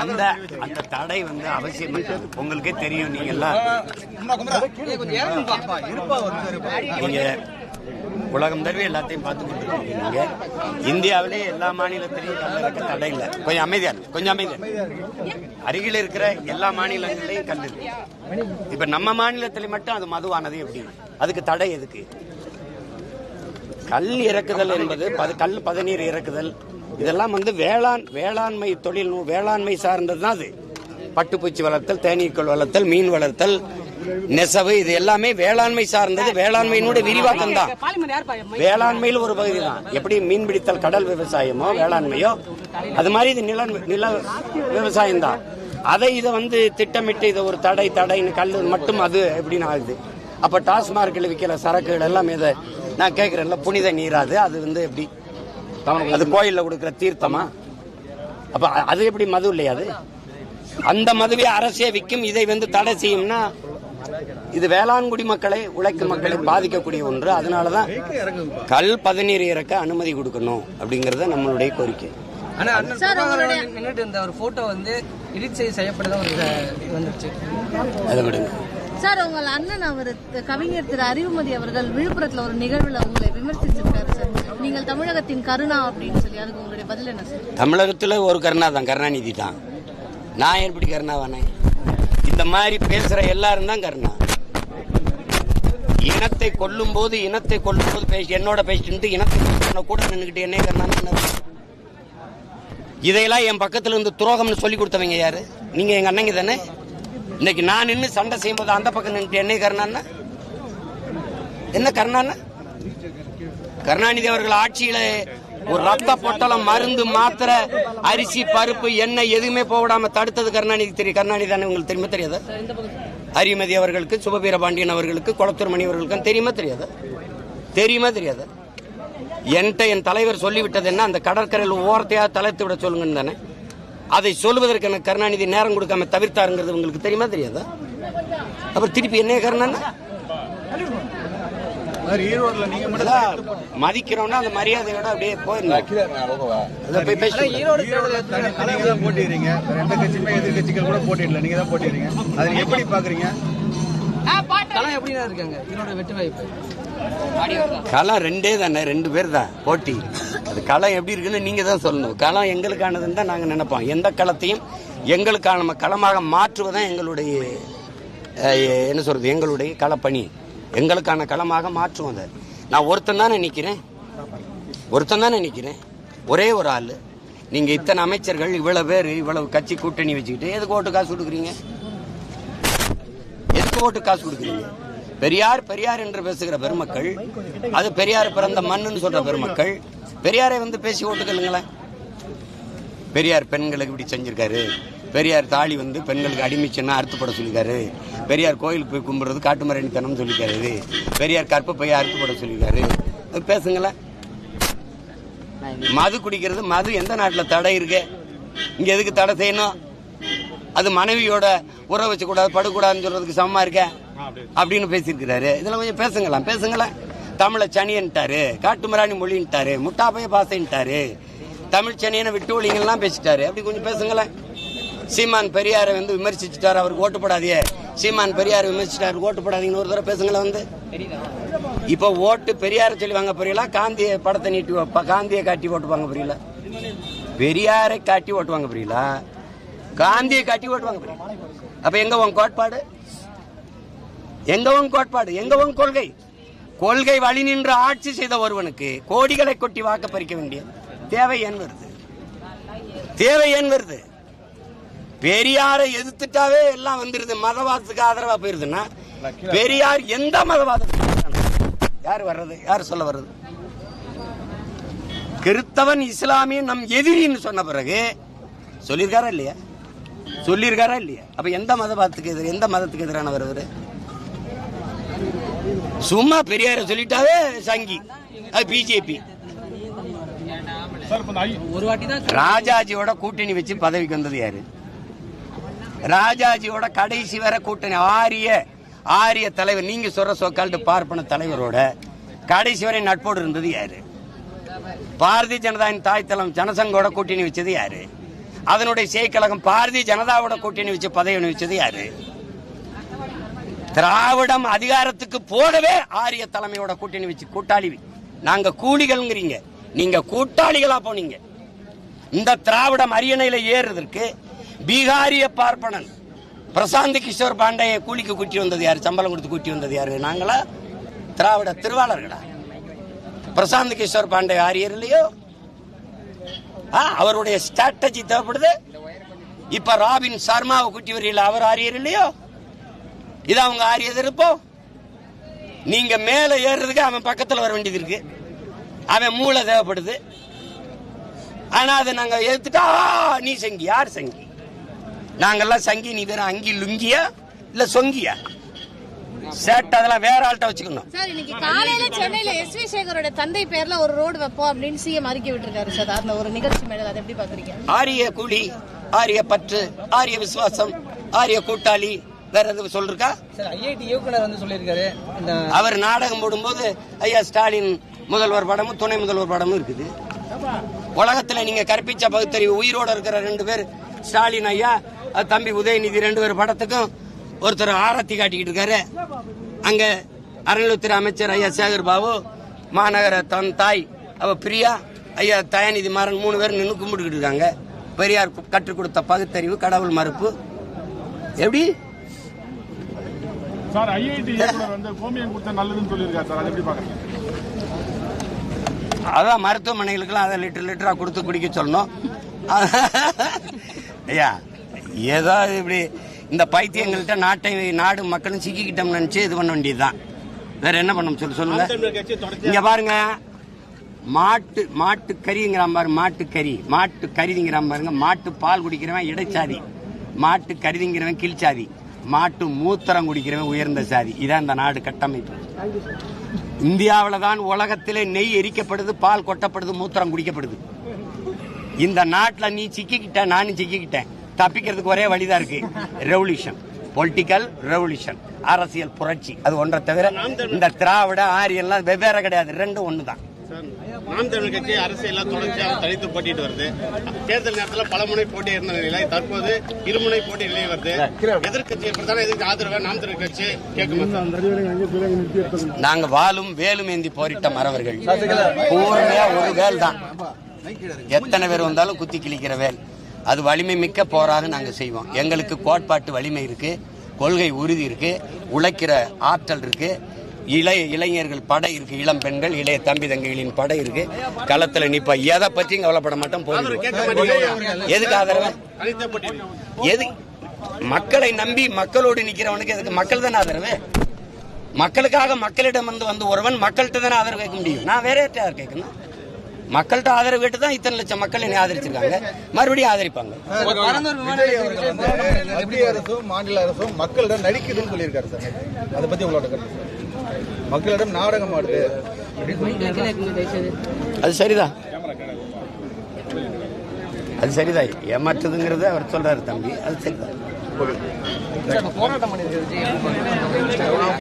அந்த தடை வந்து அவசியம். உங்களுக்கே தெரியும், நீங்க எல்லாம் நீங்க உலகம் தடவை எல்லாத்தையும் பார்த்து கொண்டிருக்கீங்க. இந்தியாவிலே எல்லா மாநிலத்திலையும் கல் இறக்க தடை இல்லை. கொஞ்சம் அமைதியா, கொஞ்சம் அமைதியா. அருகில் இருக்கிற எல்லா மாநிலங்களையும் கல் இருக்கு. இப்ப நம்ம மாநிலத்தில் மட்டும் அது மதுவானது எப்படி? அதுக்கு தடை எதுக்கு? கல் இறக்குதல் என்பது கல் பதநீர் இறக்குதல் இதெல்லாம் வந்து வேளாண்மை தொழில், வேளாண்மை சார்ந்தது தான். அது பட்டுப்பூச்சி வளர்த்தல், தேனீக்கள் வளர்த்தல், மீன் வளர்த்தல், நெசவு, இது எல்லாமே வேளாண்மை சார்ந்தது. வேளாண்மையினுடைய விரிவாக்கம் தான். வேளாண்மையில் ஒரு பகுதி தான். எப்படி மீன் பிடித்தல் கடல் விவசாயமோ வேளாண்மையோ, அது மாதிரி இது நில விவசாயம் தான். இதை வந்து திட்டமிட்டு இதை ஒரு தடைன்னு கல் மட்டும் அது எப்படின்னு ஆகுது. அப்ப டாஸ்மார்க்கில் விற்கிற சரக்குகள் எல்லாம் இதை நான் கேட்கிறேன்ல, புனித நீராது அது வந்து எப்படி? அது கோயில்ல கொடுக்கிற தீர்த்தமா? அப்ப அது எப்படி மது இல்லையா? அது அந்த மதுவை அரசே விற்கும். இதை வந்து தடை செய்யும்னா இது வேளாண்குடி மக்களை, உழைக்கும் மக்களை பாதிக்கக்கூடிய ஒன்று. அதனாலதான் கல் பதநீர் இறக்க அனுமதி கொடுக்கணும் அப்படிங்கறத நம்மளுடைய கோரிக்கை. அதை விடுங்க சார். உங்கள் அண்ணன் அவர் கவிஞர் திரு அறிவுமதி அவர்கள் விழுப்புரத்துல ஒரு நிகழ்வுல உங்களை விமர்சிச்சிருக்காரு சார். நீங்கள் தமிழகத்தின் கருணா அப்படின்னு சொல்லி, அதுக்கு உங்களுடைய பதில் என்ன சார்? தமிழகத்துல ஒரு கருணா தான், கருணாநிதி தான். நான் எப்படி கருணாவானே? இந்த மாதிரி பேசுற எல்லாரும் தான் கருணா. இனத்தை கொல்லும் போது என்னோட பேசிட்டு இனத்தை கூட நின்றுகிட்டு என்ன கருணா? இதையெல்லாம் என் பக்கத்துல இருந்து துரோகம்னு சொல்லி கொடுத்தவங்க யாரு? நீங்க எங்க அண்ணங்க தானே. இன்னைக்கு நான் நின்று சண்டை செய்யும் போது அந்த பக்கம் நின்று என்ன கருணான்னா? என்ன கருணான்னா? கருணாநிதி அவர்கள் ஆட்சியில ஒரு ரத்த பொட்டலம், மருந்து, மாத்திரை, அரிசி, பருப்பு, எண்ணெய் எதுவுமே போடாம தடுத்தது கருணாநிதி. தெரியும். கருணாநிதி தானே உங்களுக்கு தெரியுமா தெரியாதா? அறிமதி அவர்களுக்கு, சுபவீரபாண்டியன் அவர்களுக்கு, குளத்தூர் மணி அவர்களுக்கு தெரியுமா தெரியாதா? என்கிட்ட என் தலைவர் சொல்லிவிட்டது என்ன? அந்த கடற்கரையில் ஓரத்தையாக தலைத்து விட சொல்லுங்கன்னு தானே. அதை சொல்லுவதற்கு எனக்கு கருணாநிதி நேரம் கொடுக்காம தவிர்த்தாருங்கிறது உங்களுக்கு தெரியுமா தெரியாதா? அப்புறம் திருப்பி என்ன கருணான்னா மதிக்கிறோம்னா அந்த மரியாதையோட அப்படியே போயிருந்தோம். களம் ரெண்டே தானே, 2 பேர் தான் போட்டி. அது களம் எப்படி இருக்குன்னு நீங்க தான் சொல்லணும். களம் எங்களுக்கானதுன்னு தான் நாங்க நினைப்போம். எந்த களத்தையும் எங்களுக்கான களமாக மாற்றுவதான் எங்களுடைய என்ன சொல்றது, எங்களுடைய களப்பணி. எங்களுக்கான களமாக மாற்றுவோம். அதை நான் ஒருத்தன் தானே நிக்கிறேன், ஒரே ஒரு ஆள். நீங்க இத்தனை அமைச்சர்கள், இவ்வளவு பேர், இவ்வளவு கட்சி கூட்டணி வச்சுக்கிட்டு எதுக்கு ஓட்டு காசு கொடுக்குறீங்க? பெரியார் என்று பேசுகிற பெருமக்கள், அது பெரியார் பிறந்த மண்ணுன்னு சொல்ற பெருமக்கள், பெரியாரை வந்து பேசி ஓட்டுக்கலுங்களேன். பெரியார் பெண்களுக்கு இப்படி செஞ்சிருக்காரு, பெரியார் தாலி வந்து பெண்களுக்கு அடிமைச்சுன்னா அறுத்துப்பட சொல்லிருக்காரு, பெரியார் கோயிலுக்கு போய் கும்பிடுறது காட்டுமரணித்தனம் சொல்லிருக்காரு, பெரியார் கற்பப்பையை அறுத்துப்பட சொல்லிருக்காரு. பேசுங்களேன். மது குடிக்கிறது, மது எந்த நாட்டில் தடை இருக்கு? இங்க எதுக்கு தடை செய்யணும்? அது மனைவியோட உறவு வச்சு கூடாது, படக்கூடாதுன்னு சொல்றதுக்கு சமமா இருக்க அப்படின்னு பேசியிருக்கிறாரு. இதுல கொஞ்சம் பேசுங்களேன். தமிழை சனியன்ட்டாரு, காட்டுமராணி மொழின்ட்டாரு, முட்டாப்பைய பாசைன்ட்டாரு, தமிழ் சனியனை விட்டு ஒழிங்கெல்லாம் பேசிட்டாரு. அப்படி கொஞ்சம் பேசுங்களேன். சீமான் பெரியாரை வந்து விமர்சிச்சுட்டாரு, அவருக்கு ஓட்டு போடாதே. சீமான் பெரியாரை விமர்சிச்சுட்டாரு, ஓட்டு போடாதீங்கன்னு ஒரு தடவை பேசுங்களேன். வந்து இப்ப ஓட்டு பெரியாரை சொல்லி வாங்க புரியல, காந்திய படத்தை நீட்டி காந்தியை காட்டி ஓட்டு வாங்க புரியல, பெரியாரை காட்டி ஓட்டு வாங்க புரியல, காந்தியை காட்டி ஓட்டு வாங்க புரியல. அப்ப எங்க உன் கோட்பாடு? எங்க உன் கொள்கை வழி நின்று ஆட்சி செய்த ஒருவனுக்கு கோடிகளை கொட்டி வாக்க பறிக்க வேண்டிய தேவை ஏன் வருது? பெரியாரை எதிர்த்துட்டாவே எல்லாம் வந்துருது. மதவாதத்துக்கு ஆதரவா போயிருதுன்னா பெரியார் எந்த மதவாதத்துக்கு யார் சொல்ல வர்றது? கிறிஸ்தவன் இஸ்லாமியன் நம் எதிரின்னு சொன்ன பிறகு சொல்லியிருக்காரா இல்லையா? அப்ப எந்த மதவாதத்துக்கு எதிராக, எந்த மதத்துக்கு எதிரானவர் அவரு? சும்மா பெரியார சொல்லிட்டாவே சங்கி, அது பிஜேபி. ராஜாஜியோட கூட்டணி வச்சு பதவிக்கு வந்தது யாரு? ராஜாஜியோட கடைசி வரை கூட்டணி, ஆரிய தலைவர், நீங்க சொல்ற சோக்கால்டு பார்ப்பன தலைவரோட கடைசி வரை நட்போடு இருந்தது யாரு? பாரதிய ஜனதாவின் தாய்த்தலம் ஜனசங்கோட கூட்டணி வச்சது யாரு? அதனுடைய செயற்கழகம் பாரதிய ஜனதாவோட கூட்டணி வச்சு பதவி அனுபவிச்சது யாரு? திராவிடம் அதிகாரத்துக்கு போடவே ஆரிய தலைமையோட கூட்டணி வச்சு கூட்டாளி. நாங்க கூலிகள்ங்கிறீங்க, நீங்க கூட்டாளிகளா போனீங்க. இந்த திராவிடம் அரியணையில ஏறுறதுக்கு பீகாரிய பார்ப்பனன் பிரசாந்த் கிஷோர் பாண்டைய கூலிக்கு கூட்டி வந்தது யாரு? சம்பளம் கொடுத்து கூட்டி வந்தது யாரு? நாங்களா? திராவிட திருவாளர்களா? பிரசாந்த் கிஷோர் பாண்டே ஆரியர் இல்லையோ? அவருடைய ஸ்ட்ராட்டஜி தேவைப்படுது. இப்ப ராபின் சர்மாவை கூட்டி வரீங்களா, அவர் ஆரியர் இல்லையோ? இது அவங்க ஆரியது இருப்போம். நீங்க மேல ஏறுறதுக்கு அவன் பக்கத்துல வர வேண்டியது இருக்கு. அவன் மூளை தேவைப்படுது. ஆனா அதை நாங்க எடுத்துட்டா நீ சங்கி. யார் சங்கி? நாங்கெல்லாம் சங்கி. நீ வேற அங்கி லுங்கியா இல்ல சொங்கியா? சேட் அதெல்லாம் வேற ஆள்கிட்ட வச்சுக்கணும். சார், இன்னைக்கு காலையில சென்னையில எஸ்.வி. சேகரோட தந்தை பேர்ல ஒரு ரோடு வைப்போம் அப்படின்னு சிஎம் அறிக்கை விட்டுருக்காரு சார். அந்த ஒரு நிகழ்ச்சி மேல அதை எப்படி பாக்குறீங்க? ஆரிய கூலி, ஆரிய பற்று, ஆரிய விசுவாசம், ஆரிய கூட்டாளி, வேற எதுவும் சொல்லிருக்கா? ஐஐடி இயக்குனர் வந்து சொல்லியிருக்காரு. அவர் நாடகம் போடும்போது ஐயா ஸ்டாலின் முதல்வர் படமும் துணை முதல்வர் படமும் இருக்குது. உலகத்துல நீங்க கற்பிச்ச பகுத்தறிவு உயிரோட இருக்கிற 2 பேர் ஸ்டாலின் ஐயா, தம்பி உதயநிதி 2 பேர் படத்துக்கும் ஒருத்தர் ஆரத்தி காட்டிக்கிட்டு இருக்காரு. அங்க அறநிலையத்துறை அமைச்சர் ஐயா சேகர் பாபு, மாநகர தன் தாய் அவ பிரியா, ஐயா தயாநிதி மாறன் 3 பேர் நின்று கும்பிட்டுக்கிட்டு இருக்காங்க. பெரியார் கற்றுக் கொடுத்த பகுத்தறிவு, கடவுள் மறுப்பு. எப்படி சார் ஐஐடி இயக்குனர் வந்து கோமியம் கொடுத்தா நல்லதுன்னு சொல்லியிருக்காரு சார், அதை எப்படி பாக்குறீங்க? அதான் மருத்துவமனைகளுக்கெல்லாம் அதை லிட்டரா கொடுத்து குடிக்க சொல்லணும். ஐயா ஏதோ இப்படி இந்த பைத்தியங்கள்ட்ட நாடு மக்களும் சிக்கிக்கிட்டோம் நினைச்சு இது பண்ண வேண்டியதுதான். வேற என்ன பண்ண சொல்லுங்க. இங்க பாருங்க, மாட்டு கறிங்கிறான் பாரு, மாட்டு கறிங்கிறான் பாருங்க. மாட்டு பால் குடிக்கிறவன் இடைச்சாதி, மாட்டு கருதிங்கிறவன் கீழ்ச்சாதி, மாட்டு மூத்திரம் குடிக்கிறவன் உயர்ந்த சாதி. இதான் இந்த நாடு கட்டமைப்பு. இந்தியாவில தான் உலகத்திலே நெய் எரிக்கப்படுது, பால் கொட்டப்படுது, மூத்திரம் குடிக்கப்படுது. இந்த நாட்டில் நீ சிக்கிக்கிட்ட, நானும் சிக்கிக்கிட்டேன். தப்பிக்கிறதுக்கு ஒரே வழிதான் இருக்கு, ரெவல்யூஷன், பொலிட்டிக்கல் ரெவல்யூஷன், அரசியல் புரட்சி. அது ஒன்றை தவிர இந்த திராவிட ஆரியெல்லாம் வெவ்வேறு கிடையாது, ரெண்டும் ஒண்ணுதான். நாம் தமிழர் கட்சி அரசியல் தொடர்ச்சியாக தனித்து போட்டிட்டு வருது. தேர்தல் நேரத்தில் பல முனை போட்டி இருந்த நிலை தற்போது இருமுனை போட்டி நிலை வருது. எதிர்கட்சி எப்படித்தானே எதிர்க்கு ஆதரவு நாம் தமிழர் கட்சி கேட்கும். நாங்க வாலும் வேலும் ஏந்தி போரிட்ட மறவர்கள். பூர்ணியா ஒரு வேல் தான், எத்தனை பேர் வந்தாலும் குத்தி கிழிக்கிற வேல். அது வலிமை மிக்க போராக நாங்க செய்வோம். எங்களுக்கு கோட்பாட்டு வலிமை இருக்கு, கொள்கை உறுதி இருக்கு, உழைக்கிற ஆற்றல் இருக்கு, இளைஞர்கள் படை இருக்கு, இளம் பெண்கள், இளைய தம்பி தங்கைகளின் படை இருக்கு. களத்துல நிப்ப எதை பற்றியும் கவலைப்பட மாட்டோம். எதுக்கு ஆதரவு? எது மக்களை நம்பி மக்களோடு நிக்கிறவனுக்கு எதுக்கு? மக்கள் தானே ஆதரவு. மக்களுக்காக மக்களிடம் வந்து ஒருவன் மக்கள்கிட்ட தானே ஆதரவு கேட்க முடியும். நான் வேற யார்கிட்ட கேட்கணும்? மக்கள்கிட்ட ஆதரவு கேட்டு தான் இத்தனை லட்சம் மக்கள் என்னை ஆதரிச்சிருக்காங்க, மறுபடியும் ஆதரிப்பாங்க. மத்திய அரசும் மாநில அரசும் மக்களிடம் நடிக்குதுன்னு சொல்லியிருக்காரு சார். அதை பத்தி உங்களோட கருத்து? மக்களிடம் நாடகம் ஆடுது. அது சரிதான், அது சரிதான். ஏமாற்றுதுங்கிறத அவர் சொல்றாரு தம்பி, அது சரிதான். போராட்டம் பண்ணிருக்காரு.